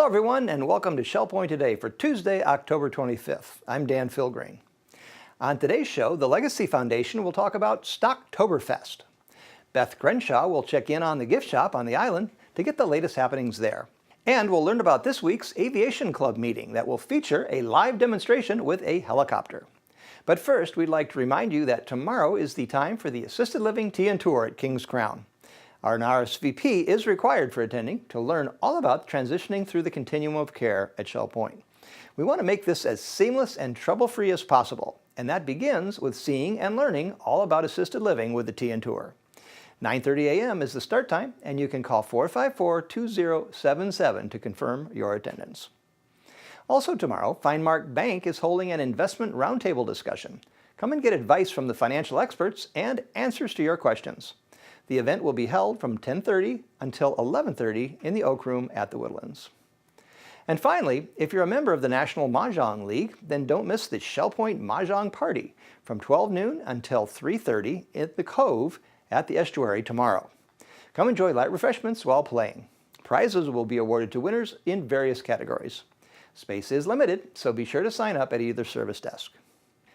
everyone, and welcome to Shell Point Today for Tuesday, October 25th. I'm Dan Filgrain. On today's show, the Legacy Foundation will talk about Stocktoberfest. Beth Crenshaw will check in on the gift shop on the island to get the latest happenings there. And we'll learn about this week's Aviation Club meeting that will feature a live demonstration with a helicopter. But first, we'd like to remind you that tomorrow is the time for the Assisted Living Tea and Tour at King's Crown. An RSVP is required for attending to learn all about transitioning through the continuum of care at Shell Point. We want to make this as seamless and trouble-free as possible, and that begins with seeing and learning all about assisted living with the Tea and Tour. 9:30 a.m. is the start time, and you can call 454-2077 to confirm your attendance. Also tomorrow, Finemark Bank is holding an investment roundtable discussion. Come and get advice from the financial experts and answers to your questions. The event will be held from 10:30 until 11:30 in the Oak Room at the Woodlands. And finally, if you're a member of the National Mahjong League, then don't miss the Shell Point Mahjong Party from 12 noon until 3:30 at the Cove at the estuary tomorrow. Come enjoy light refreshments while playing. Prizes will be awarded to winners in various categories. Space is limited, so be sure to sign up at either service desk.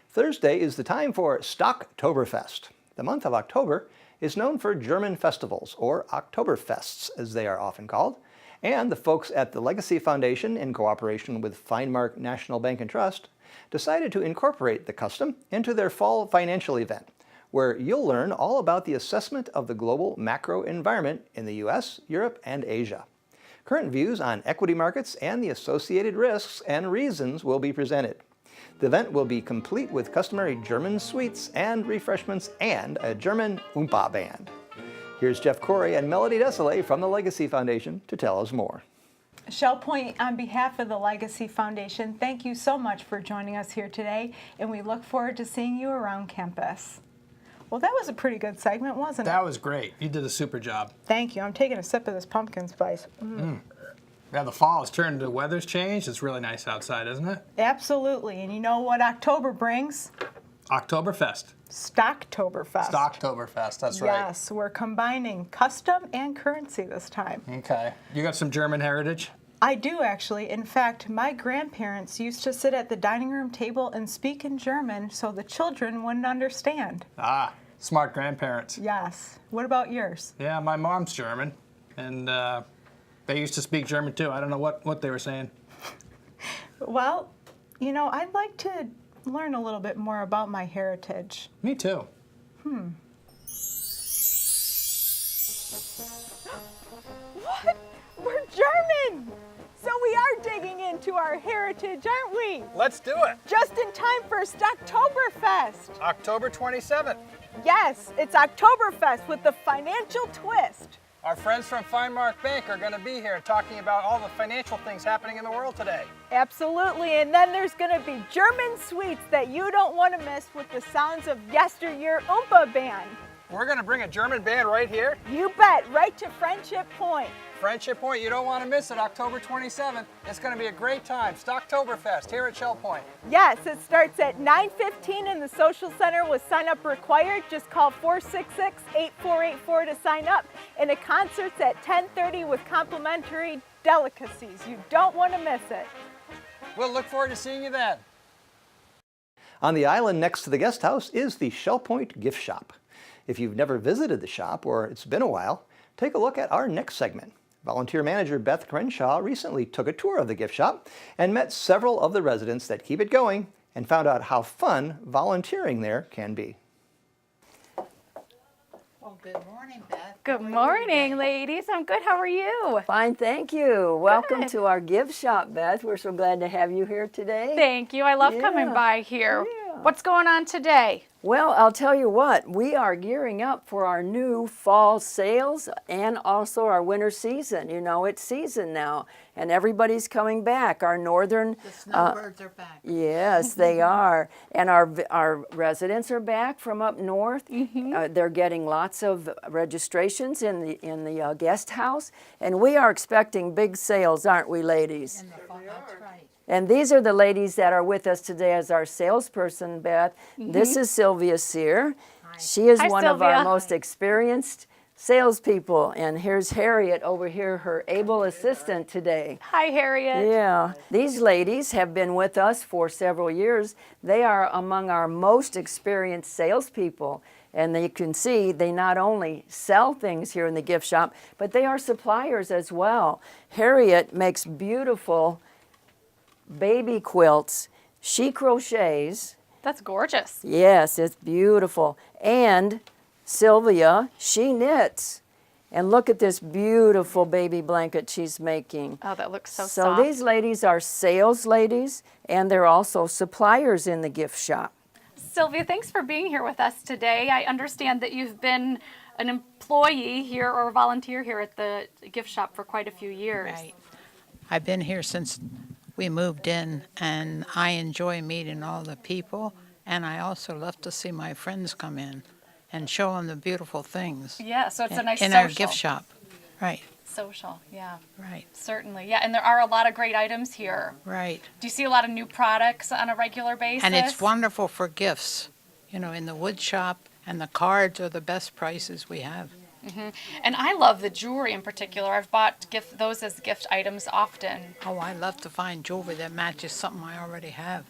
Thursday is the time for Stocktoberfest. The month of October is known for German festivals, or Oktoberfests as they are often called, and the folks at the Legacy Foundation, in cooperation with Finemark National Bank and Trust, decided to incorporate the custom into their fall financial event, where you'll learn all about the assessment of the global macro environment in the US, Europe, and Asia. Current views on equity markets and the associated risks and reasons will be presented. The event will be complete with customary German sweets and refreshments and a German Oompa band. Here's Jeff Corey and Melody Desilets from the Legacy Foundation to tell us more. Shell Point, on behalf of the Legacy Foundation, thank you so much for joining us here today, and we look forward to seeing you around campus. Well, that was a pretty good segment, wasn't it? That was great. You did a super job. Thank you. I'm taking a sip of this pumpkin spice. Yeah, the fall has turned, the weather's changed. It's really nice outside, isn't it? Absolutely. And you know what October brings? Oktoberfest. Stocktoberfest. Stocktoberfest, that's right. Yes, we're combining custom and currency this time. Okay. You got some German heritage? I do, actually. In fact, my grandparents used to sit at the dining room table and speak in German so the children wouldn't understand. Ah, smart grandparents. Yes. What about yours? Yeah, my mom's German, and they used to speak German too. I don't know what they were saying. Well, you know, I'd like to learn a little bit more about my heritage. Me too. What? We're German! So we are digging into our heritage, aren't we? Let's do it. Just in time for Stocktoberfest. October 27th. Yes, it's Oktoberfest with the financial twist. Our friends from Finemark Bank are going to be here talking about all the financial things happening in the world today. Absolutely, and then there's going to be German sweets that you don't want to miss with the sounds of yesteryear Oompa band. We're going to bring a German band right here. You bet, right to Friendship Point. Friendship Point, you don't want to miss it, October 27th. It's going to be a great time. Stocktoberfest here at Shell Point. Yes, it starts at 9:15 in the Social Center with sign-up required. Just call 466-8484 to sign up. And the concert's at 10:30 with complimentary delicacies. You don't want to miss it. We'll look forward to seeing you then. On the island next to the guest house is the Shell Point Gift Shop. If you've never visited the shop or it's been a while, take a look at our next segment. Volunteer manager Beth Crenshaw recently took a tour of the gift shop and met several of the residents that keep it going and found out how fun volunteering there can be. Well, good morning, Beth. Good morning, ladies. I'm good. How are you? Fine, thank you. Welcome to our gift shop, Beth. We're so glad to have you here today. Thank you. I love coming by here. What's going on today? Well, I'll tell you what, we are gearing up for our new fall sales and also our winter season. You know, it's season now, and everybody's coming back. Our northern... The snowbirds are back. Yes, they are. And our residents are back from up north. They're getting lots of registrations in the guest house, and we are expecting big sales, aren't we, ladies? In the fall, that's right. And these are the ladies that are with us today as our salesperson, Beth. This is Sylvia Sear. Hi. She is Hi, one of our Sylvia. most experienced salespeople. And here's Harriet over here, her able assistant today. Hi, Harriet. Yeah. These ladies have been with us for several years. They are among our most experienced salespeople. And you can see they not only sell things here in the gift shop, but they are suppliers as well. Harriet makes beautiful baby quilts. She crochets. That's gorgeous. Yes, it's beautiful. And Sylvia, she knits. And look at this beautiful baby blanket she's making. Oh, that looks so So soft. these ladies are sales ladies, and they're also suppliers in the gift shop. Sylvia, thanks for being here with us today. I understand that you've been an employee here or a volunteer here at the gift shop for quite a few years. Right. I've been here since we moved in, and I enjoy meeting all the people, and I also love to see my friends come in and show them the beautiful things. Yeah, so it's a nice in social. our gift shop. Right, Social, yeah, right, certainly. Yeah, and there are a lot of great items here. right. Do you see a lot of new products on a regular basis? And it's wonderful for gifts. You know, in the wood shop, and the cards are the best prices we have. And I love the jewelry in particular. I've bought those as gift items often. Oh, I love to find jewelry that matches something I already have.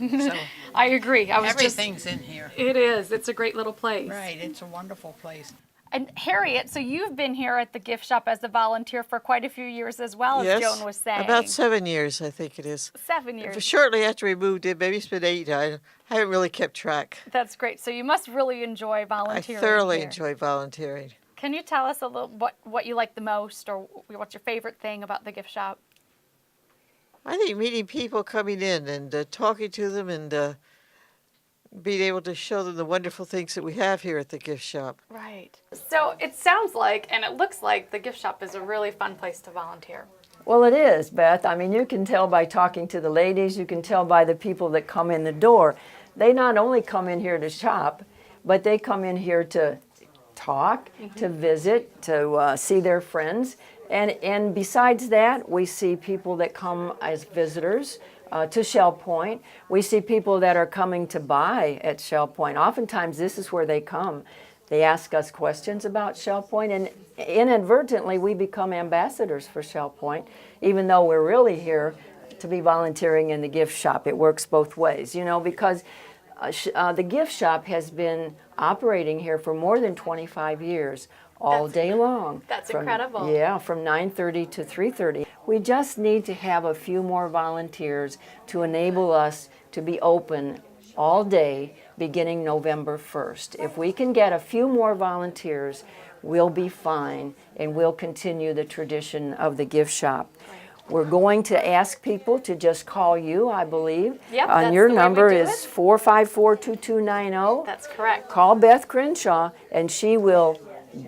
So I agree. everything's in here. It is. It's a great little place. Right, it's a wonderful place. And Harriet, so you've been here at the gift shop as a volunteer for quite a few years as well, as Yes, Joan was saying. about 7 years, I think it is. 7 years. Shortly after we moved in, maybe it's been 8. I haven't really kept track. That's great. So you must really enjoy I volunteering. thoroughly here. enjoy volunteering. Can you tell us a little what you like the most, or what's your favorite thing about the gift shop? I think meeting people coming in and talking to them and being able to show them the wonderful things that we have here at the gift shop. Right. So it sounds like, and it looks like, the gift shop is a really fun place to volunteer. Well, it is, Beth. I mean, you can tell by talking to the ladies, you can tell by the people that come in the door. They not only come in here to shop, but they come in here to talk, to visit, to see their friends. And besides that, we see people that come as visitors to Shell Point. We see people that are coming to buy at Shell Point. Oftentimes, this is where they come. They ask us questions about Shell Point, and inadvertently, we become ambassadors for Shell Point, even though we're really here to be volunteering in the gift shop. It works both ways, you know, because the gift shop has been operating here for more than 25 years, all day long. That's incredible. Yeah, from 9:30 to 3:30. We just need to have a few more volunteers to enable us to be open all day beginning November 1st. If we can get a few more volunteers, we'll be fine, and we'll continue the tradition of the gift shop. We're going to ask people to just call you, I believe. Yep, And that's your the way we number do is it. 454-2290. That's correct. Call Beth Crenshaw, and she will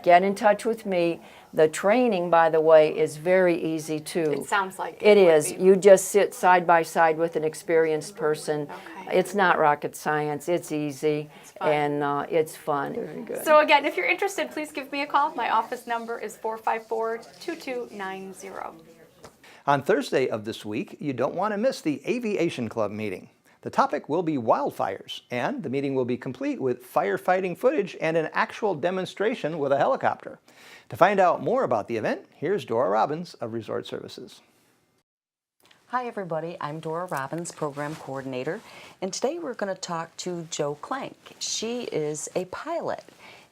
get in touch with me. The training, by the way, is very easy too. It sounds like It would is. be. You just sit side by side with an experienced person. Okay. It's not rocket science. It's easy, fun. and it's fun. Very good. So again, if you're interested, please give me a call. My office number is 454-2290. On Thursday of this week, you don't want to miss the Aviation Club meeting. The topic will be wildfires, and the meeting will be complete with firefighting footage and an actual demonstration with a helicopter. To find out more about the event, here's Dora Robbins of Resort Services. Hi everybody, I'm Dora Robbins, Program Coordinator, and today we're going to talk to Jo Klenk. She is a pilot,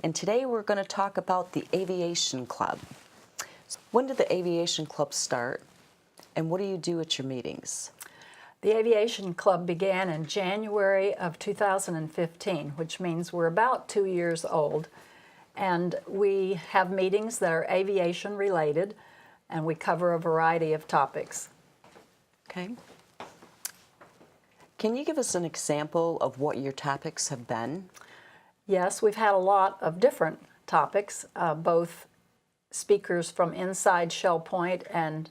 and today we're going to talk about the Aviation Club. When did the Aviation Club start, and what do you do at your meetings? The Aviation Club began in January of 2015, which means we're about 2 years old. And we have meetings that are aviation related, and we cover a variety of topics. Okay. Can you give us an example of what your topics have been? Yes, we've had a lot of different topics, both speakers from inside Shell Point and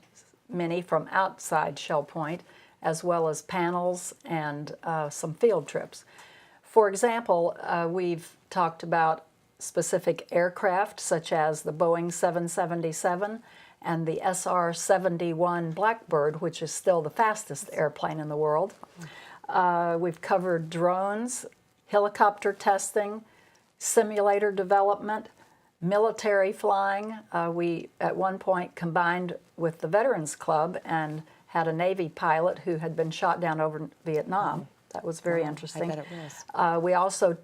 many from outside Shell Point, as well as panels and some field trips. For example, we've talked about specific aircraft such as the Boeing 777 and the SR-71 Blackbird, which is still the fastest airplane in the world. We've covered drones, helicopter testing, simulator development, military flying. We, at one point, combined with the Veterans Club and had a Navy pilot who had been shot down over Vietnam. That was very interesting. I bet it was. We also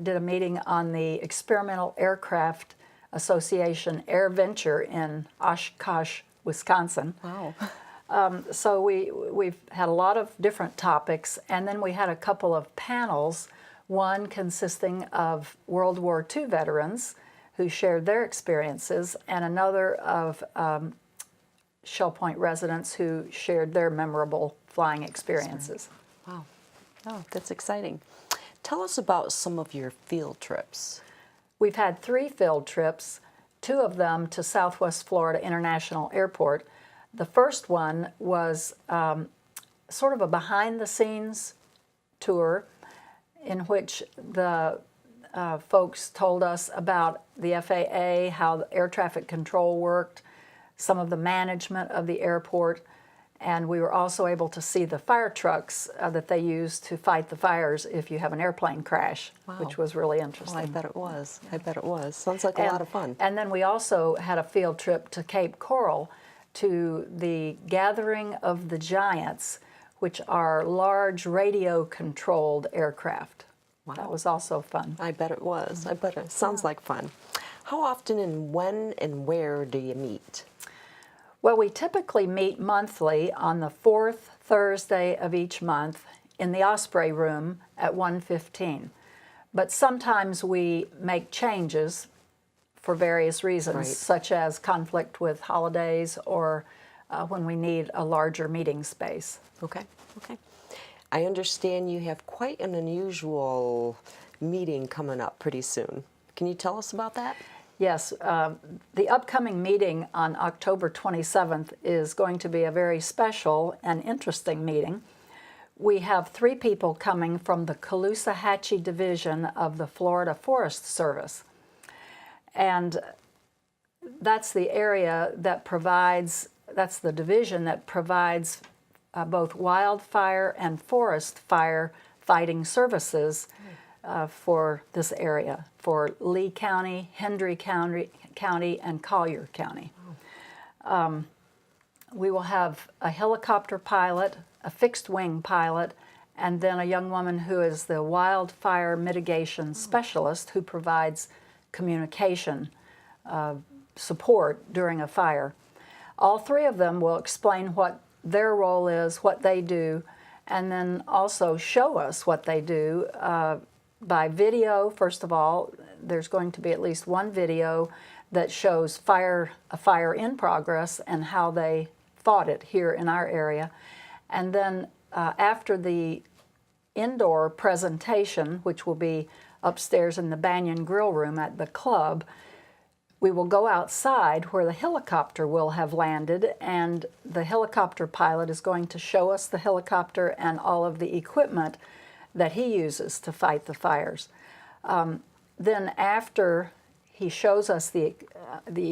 did a meeting on the Experimental Aircraft Association Air Venture in Oshkosh, Wisconsin. Wow. So we've had a lot of different topics, and then we had a couple of panels, one consisting of World War II veterans who shared their experiences, and another of Shell Point residents who shared their memorable flying experiences. Wow. Oh, that's exciting. Tell us about some of your field trips. We've had 3 field trips, 2 of them to Southwest Florida International Airport. The first one was sort of a behind-the-scenes tour in which the folks told us about the FAA, how the air traffic control worked, some of the management of the airport, and we were also able to see the fire trucks that they use to fight the fires if you have an airplane crash, which was really interesting. Well, I bet it was. I bet it was. Sounds like a lot of fun. And then we also had a field trip to Cape Coral to the Gathering of the Giants, which are large radio-controlled aircraft. Wow. That was also fun. I bet it was. I bet it sounds like fun. How often and when and where do you meet? Well, we typically meet monthly on the 4th Thursday of each month in the Osprey room at 1:15. But sometimes we make changes for various reasons, such as conflict with holidays or when we need a larger meeting space. Okay, okay. I understand you have quite an unusual meeting coming up pretty soon. Can you tell us about that? Yes, the upcoming meeting on October 27th is going to be a very special and interesting meeting. We have 3 people coming from the Caloosahatchee Division of the Florida Forest Service. And that's the area that provides, that's the division that provides both wildfire and forest fire fighting services for this area, for Lee County, Hendry County, and Collier County. We will have a helicopter pilot, a fixed-wing pilot, and then a young woman who is the wildfire mitigation specialist who provides communication support during a fire. All 3 of them will explain what their role is, what they do, and then also show us what they do by video. First of all, there's going to be at least one video that shows a fire in progress and how they fought it here in our area. And then after the indoor presentation, which will be upstairs in the Banyan grill room at the club, we will go outside where the helicopter will have landed, and the helicopter pilot is going to show us the helicopter and all of the equipment that he uses to fight the fires. Then after he shows us the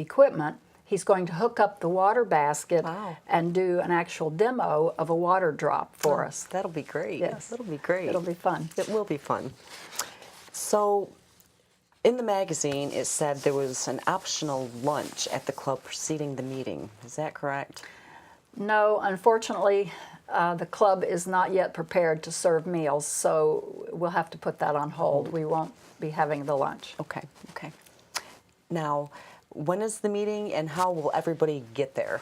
equipment, he's going to hook up the water basket and do an actual demo of a water drop for us. That'll be great. Yes. That'll be great. It'll be fun. It will be fun. So, in the magazine, it said there was an optional lunch at the club preceding the meeting. Is that correct? No, unfortunately, the club is not yet prepared to serve meals, so we'll have to put that on hold. We won't be having the lunch. Okay, okay. Now, when is the meeting and how will everybody get there?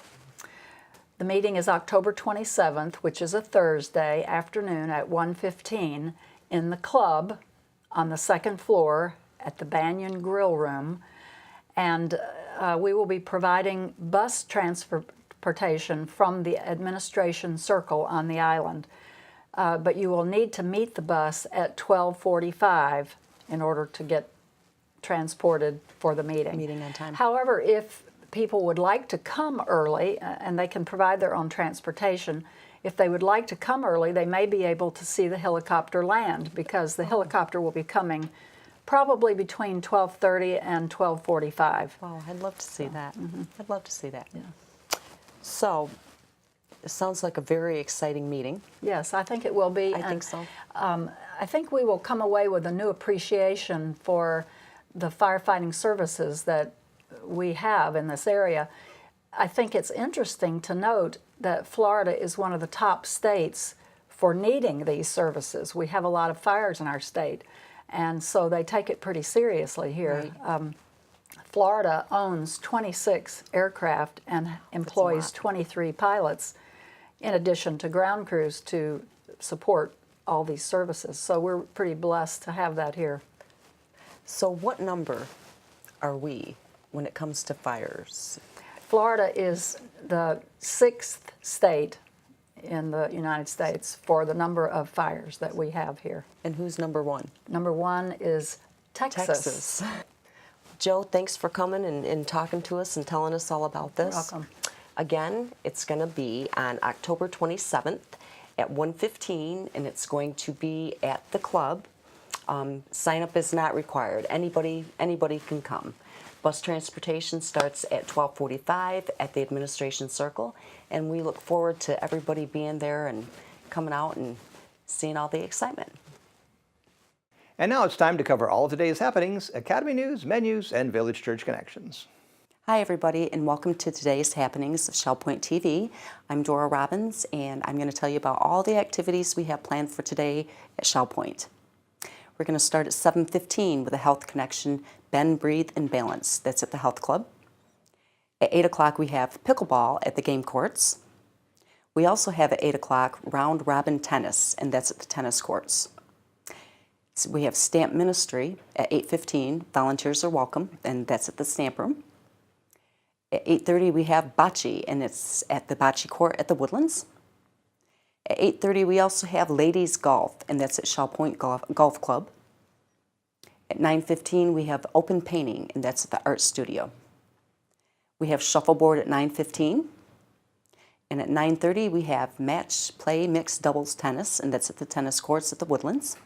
The meeting is October 27th, which is a Thursday afternoon at 1:15 in the club on the 2nd floor at the Banyan Grill Room, and we will be providing bus transportation from the administration circle on the island. But you will need to meet the bus at 12:45 in order to get transported for the meeting. Meeting on time. However, if people would like to come early, and they can provide their own transportation, if they would like to come early, they may be able to see the helicopter land, because the helicopter will be coming probably between 12:30 and 12:45. Wow, I'd love to see that. I'd love to see that. Yeah. So, it sounds like a very exciting meeting. Yes, I think it will be. I think so. I think we will come away with a new appreciation for the firefighting services that we have in this area, I think it's interesting to note that Florida is one of the top states for needing these services. We have a lot of fires in our state, and so they take it pretty seriously here. Right. Florida owns 26 aircraft and employs 23 pilots, in addition to ground crews to support all these services. So we're pretty blessed to have that here. So what number are we when it comes to fires? Florida is the 6th state in the United States for the number of fires that we have here. And who's number one? Number one is Texas. Joe, thanks for coming and talking to us and telling us all about this. You're welcome. Again, it's going to be on October 27th at 1:15, and it's going to be at the club. Sign up is not required. Anybody can come. Bus transportation starts at 12:45 at the administration circle, and we look forward to everybody being there and coming out and seeing all the excitement. And now it's time to cover all of today's happenings, Academy news, menus, and Village Church connections. Hi everybody, and welcome to today's happenings of Shell Point TV. I'm Dora Robbins, and I'm going to tell you about all the activities we have planned for today at Shell Point. We're going to start at 7:15 with a health connection, Bend, Breathe, and Balance. That's at the health club. At 8 o'clock we have pickleball at the game courts. We also have at 8 o'clock round robin tennis, and that's at the tennis courts. So we have stamp ministry at 8:15. Volunteers are welcome, and that's at the stamp room. At 8:30 we have Bocce, and it's at the Bocce court at the Woodlands. At 8:30 we also have ladies golf, and that's at Shell Point Golf Club. At 9:15 we have open painting, and that's at the art studio. We have shuffleboard at 9:15. And at 9:30 we have match play mixed doubles tennis, and that's at the tennis courts at the Woodlands.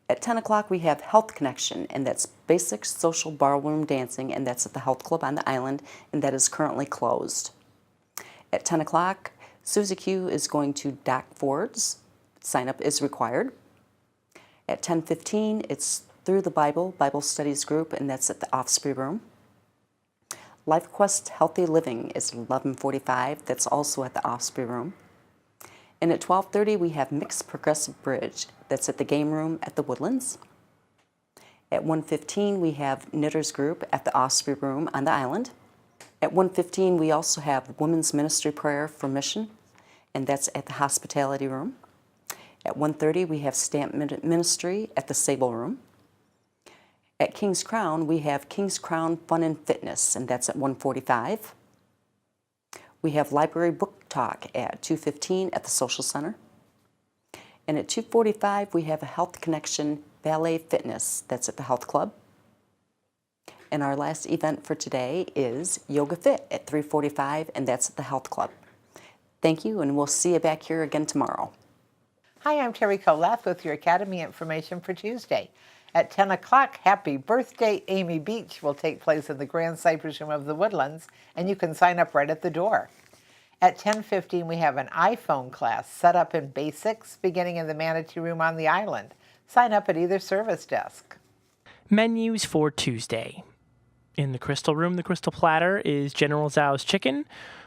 At 10 o'clock we have health connection, and that's basic social ballroom dancing, and that's at the health club on the island, and that is currently closed. At 10 o'clock Suzy Q is going to Dock Fords. Sign up is required. At 10:15 it's Through the Bible Studies group, and that's at the Osprey room. Life Quest Healthy Living is 11:45. That's also at the Osprey room. And at 12:30 we have Mixed Progressive Bridge. That's at the game room at the Woodlands. At 1:15 we have Knitters Group at the Osprey room on the island. At 1:15 we also have Women's Ministry Prayer for Mission, and that's at the Hospitality room. At 1:30 we have Stamp Ministry at the Sabal room. At King's Crown we have King's Crown Fun and Fitness, and that's at 1:45. We have Library Book Talk at 2:15 at the Social Center. And at 2:45 we have a Health Connection Ballet Fitness, that's at the Health Club. And our last event for today is Yoga Fit at 3:45, and that's at the Health Club. Thank you, and we'll see you back here again tomorrow. Hi, I'm Terry Colath with your Academy information for Tuesday. At 10 o'clock, Happy Birthday Amy Beach will take place in the Grand Cypress Room of the Woodlands, and you can sign up right at the door. At 10:15, we have an iPhone class set up in basics beginning in the Manatee Room on the island. Sign up at either service desk. Menus for Tuesday. In the Crystal Room, the Crystal Platter is General Tso's chicken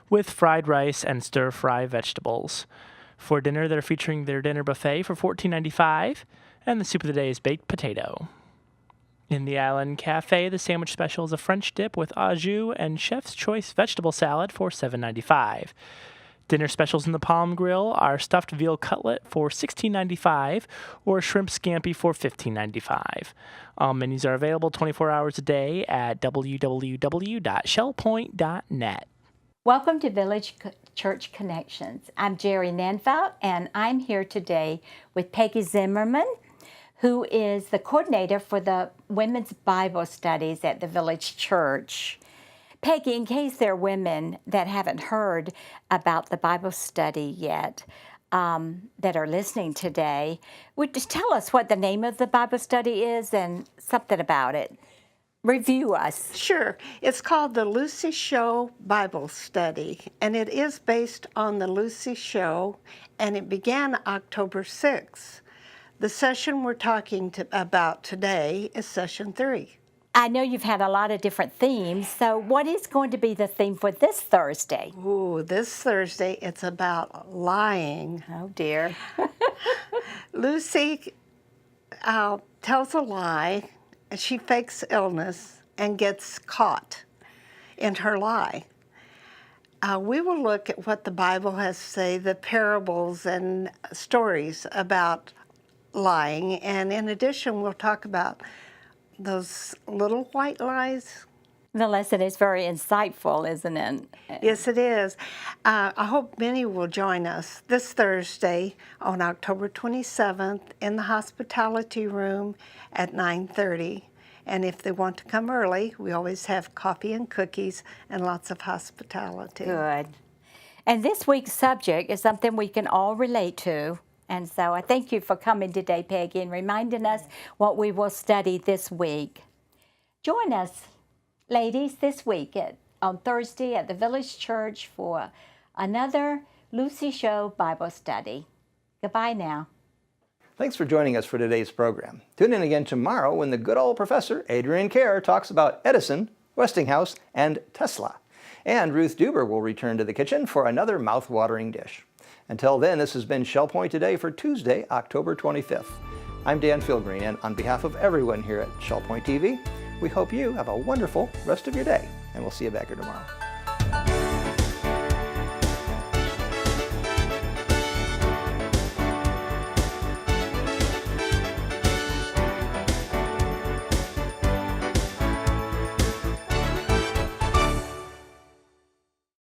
with fried rice and stir-fry vegetables. For dinner, they're featuring their dinner buffet for $14.95, and the soup of the day is baked potato. In the Island Cafe, the sandwich special is a French dip with au jus and Chef's Choice vegetable salad for $7.95. Dinner specials in the Palm Grill are stuffed veal cutlet for $16.95 or shrimp scampi for $15.95. All menus are available 24 hours a day at www.shellpoint.net. Welcome to Village Church Connections. I'm Jerry Nanfelt, and I'm here today with Peggy Zimmerman, who is the coordinator for the Women's Bible Studies at the Village Church. Peggy, in case there are women that haven't heard about the Bible study yet, that are listening today, would just tell us what the name of the Bible study is and something about it. Review us. Sure. It's called the Lucy Show Bible Study, and it is based on the Lucy Show, and it began October 6th. The session we're talking about today is session 3. I know you've had a lot of different themes, so what is going to be the theme for this Thursday? Ooh, this Thursday it's about lying. Oh dear. Lucy tells a lie, she fakes illness and gets caught in her lie. We will look at what the Bible has to say, the parables and stories about lying, and in addition we'll talk about those little white lies. The lesson is very insightful, isn't it? Yes, it is. I hope many will join us this Thursday on October 27th in the hospitality room at 9:30. And if they want to come early, we always have coffee and cookies and lots of hospitality. Good. And this week's subject is something we can all relate to. And so I thank you for coming today, Peggy, and reminding us what we will study this week. Join us, ladies, this week on Thursday at the Village Church for another Lucy Show Bible study. Goodbye now. Thanks for joining us for today's program. Tune in again tomorrow when the good old Professor Adrian Kerr talks about Edison, Westinghouse, and Tesla. And Ruth Duber will return to the kitchen for another mouth-watering dish. Until then, this has been Shell Point Today for Tuesday, October 25th. I'm Dan Philgreen, and on behalf of everyone here at Shell Point TV, we hope you have a wonderful rest of your day, and we'll see you back here tomorrow.